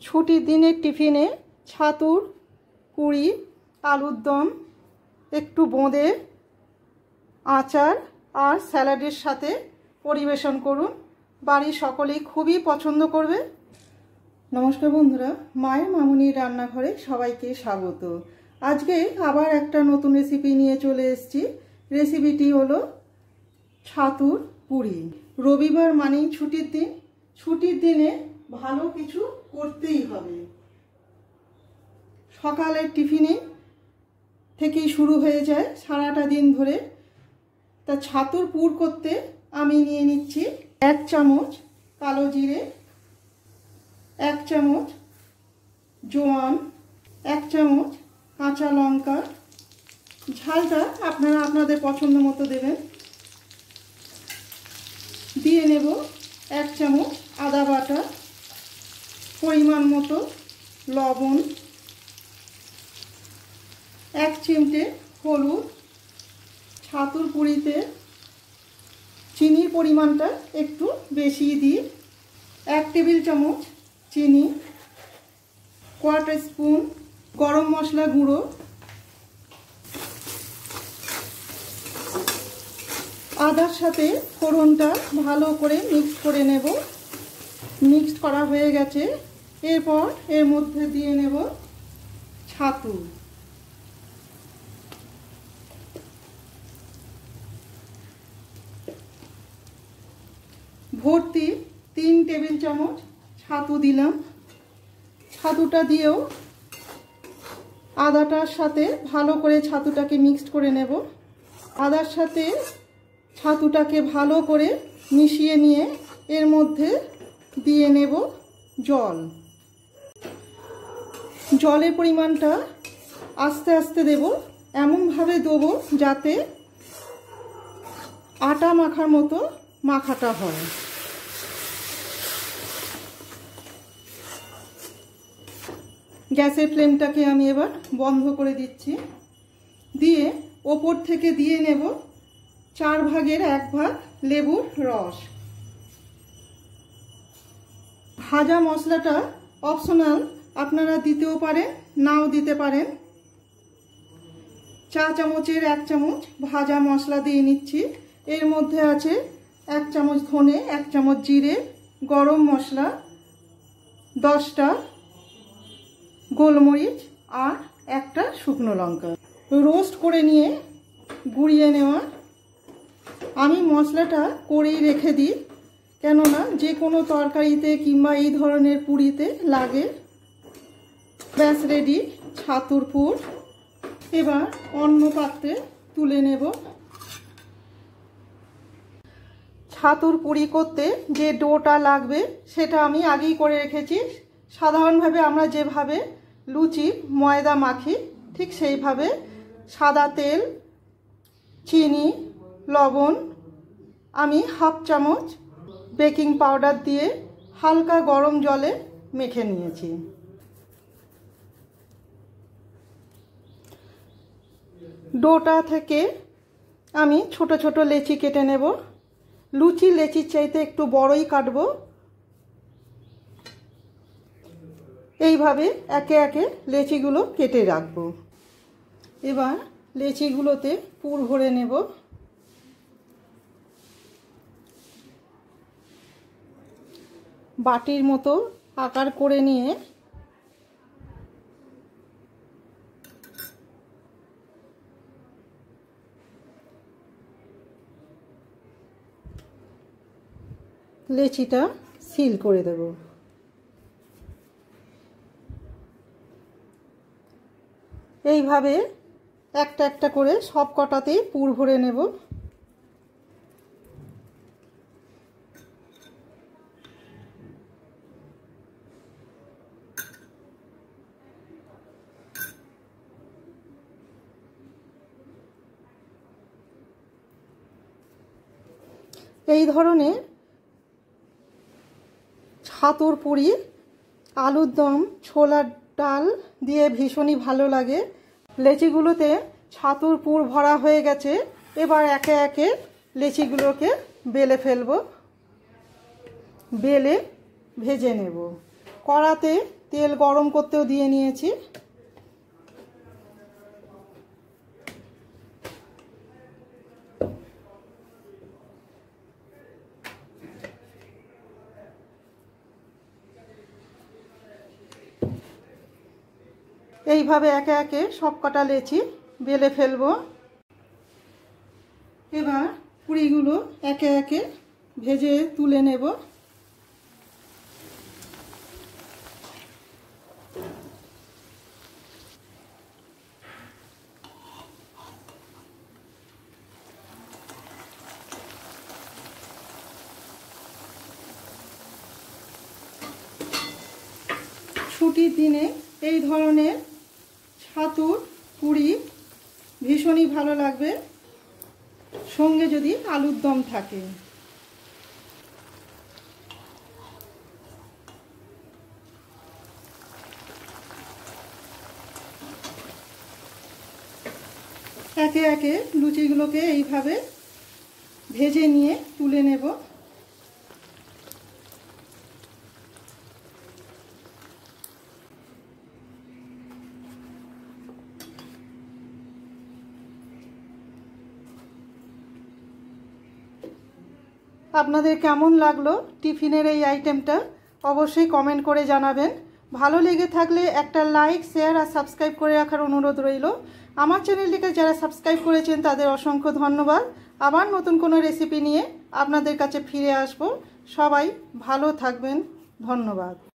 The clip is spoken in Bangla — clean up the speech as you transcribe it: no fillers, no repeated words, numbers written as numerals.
ছুটির দিনের টিফিনে ছাতুর পুরি, আলুর দম, একটু বোঁদে, আচার আর স্যালাডের সাথে পরিবেশন করুন। বাড়ির সকলেই খুবই পছন্দ করবে। নমস্কার বন্ধুরা, মায়ের মামুনির রান্নাঘরে সবাইকে স্বাগত। আজকে আবার একটা নতুন রেসিপি নিয়ে চলে এসেছি। রেসিপিটি হলো ছাতুর পুরি। রবিবার মানেই ছুটির দিন। ছুটির দিনে ভালো কিছু করতেই হবে। সকালের টিফিনে থেকেই শুরু হয়ে যায় সারাটা দিন ধরে। তা ছাতুর পুর করতে আমি নিয়ে নিচ্ছি 1 চামচ কালো জিরে, 1 চামচ জোয়ান, 1 চামচ কাঁচা লঙ্কা, ঝালটা আপনারা আপনাদের পছন্দ মতো দেবেন। দিয়ে নেব 1 চামচ আদা বাটা, পরিমাণ মতো লবণ, 1 চিমটে হলুদ। ছাতুর পুরিতে চিনির পরিমাণটা একটু বেশি দিই। 1 টেবিল চামচ চিনি, 1/4 স্পুন গরম মশলা গুঁড়ো, আদার সাথে ফোড়নটা ভালো করে মিক্স করে নেব। মিক্স করা হয়ে গেছে। এরপর এর মধ্যে দিয়ে নেব ছাতু। ভর্তি 3 টেবিল চামচ ছাতু দিলাম। ছাতুটা দিয়েও আদাটার সাথে ভালো করে ছাতুটাকে মিক্সড করে নেব। আদার সাথে ছাতুটাকে ভালো করে মিশিয়ে নিয়ে এর মধ্যে দিয়ে নেব জল। জলের পরিমাণটা আস্তে আস্তে দেব, এমনভাবে দেবো যাতে আটা মাখার মতো মাখাটা হয়। গ্যাসের ফ্লেমটাকে আমি এবার বন্ধ করে দিচ্ছি। দিয়ে ওপর থেকে দিয়ে নেব 4 ভাগের 1 ভাগ লেবুর রস। ভাজা মশলাটা অপশনাল, আপনারা দিতেও পারেন, নাও দিতে পারেন। চা চামচের 1 চামচ ভাজা মশলা দিয়ে নিচ্ছি। এর মধ্যে আছে 1 চামচ ধনে, 1 চামচ জিরে, গরম মশলা 10টা, গোলমরিচ আর 1টা শুকনো লঙ্কা রোস্ট করে নিয়ে গুঁড়িয়ে নেওয়া। আমি মশলাটা করেই রেখে দিই, কেননা যে কোনো তরকারিতে কিংবা এই ধরনের পুরিতে লাগে। ব্যাস রেডি ছাতুর পুর। এবার অন্য পাত্রে তুলে নেব। ছাতুর পুরি করতে যে ডোটা লাগবে সেটা আমি আগেই করে রেখেছি। সাধারণভাবে আমরা যেভাবে লুচি ময়দা মাখি ঠিক সেইভাবে সাদা তেল, চিনি, লবণ, আমি 1/2 চামচ বেকিং পাউডার দিয়ে হালকা গরম জলে মেখে নিয়েছি। ডোটা থেকে আমি ছোট ছোট লেচি কেটে নেব। লুচি লেচির চাইতে একটু বড়ই কাটবো। এইভাবে একে একে লেচিগুলো কেটে রাখবো। এবার লেচিগুলোতে পুর ভরে নেব। বাটির মতো আকার করে নিয়ে লেচিটা সিল করে দেব। এইভাবে একটা একটা করে সব কটাতেই পুর ভরে নেব। এই ধরনের ছাতুর পুরি আলুর দম, ছোলার ডাল দিয়ে ভীষণই ভালো লাগে। লেচিগুলোতে ছাতুর পুর ভরা হয়ে গেছে। এবার একে একে লেচিগুলোকে বেলে ফেলবো, বেলে ভেজে নেব। কড়াতে তেল গরম করতেও দিয়ে নিয়েছি। এইভাবে একে একে সব কটা লেচি বেলে ফেলবো। এবার পুরিগুলো একে একে ভেজে তুলে নেব। ছুটির দিনে এই ধরনের ছাতুর পুরি ভীষণই ভালো লাগবে, সঙ্গে যদি আলুর দম থাকে। একে একে লুচিগুলোকে এইভাবে ভেজে নিয়ে তুলে নেব। আপনাদের কেমন লাগলো টিফিনের এই আইটেমটা অবশ্যই কমেন্ট করে জানাবেন। ভালো লেগে থাকলে একটা লাইক, শেয়ার আর সাবস্ক্রাইব করে রাখার অনুরোধ রইল। আমার চ্যানেলটিকে যারা সাবস্ক্রাইব করেছেন তাদের অসংখ্য ধন্যবাদ। আবার নতুন কোনো রেসিপি নিয়ে আপনাদের কাছে ফিরে আসব। সবাই ভালো থাকবেন। ধন্যবাদ।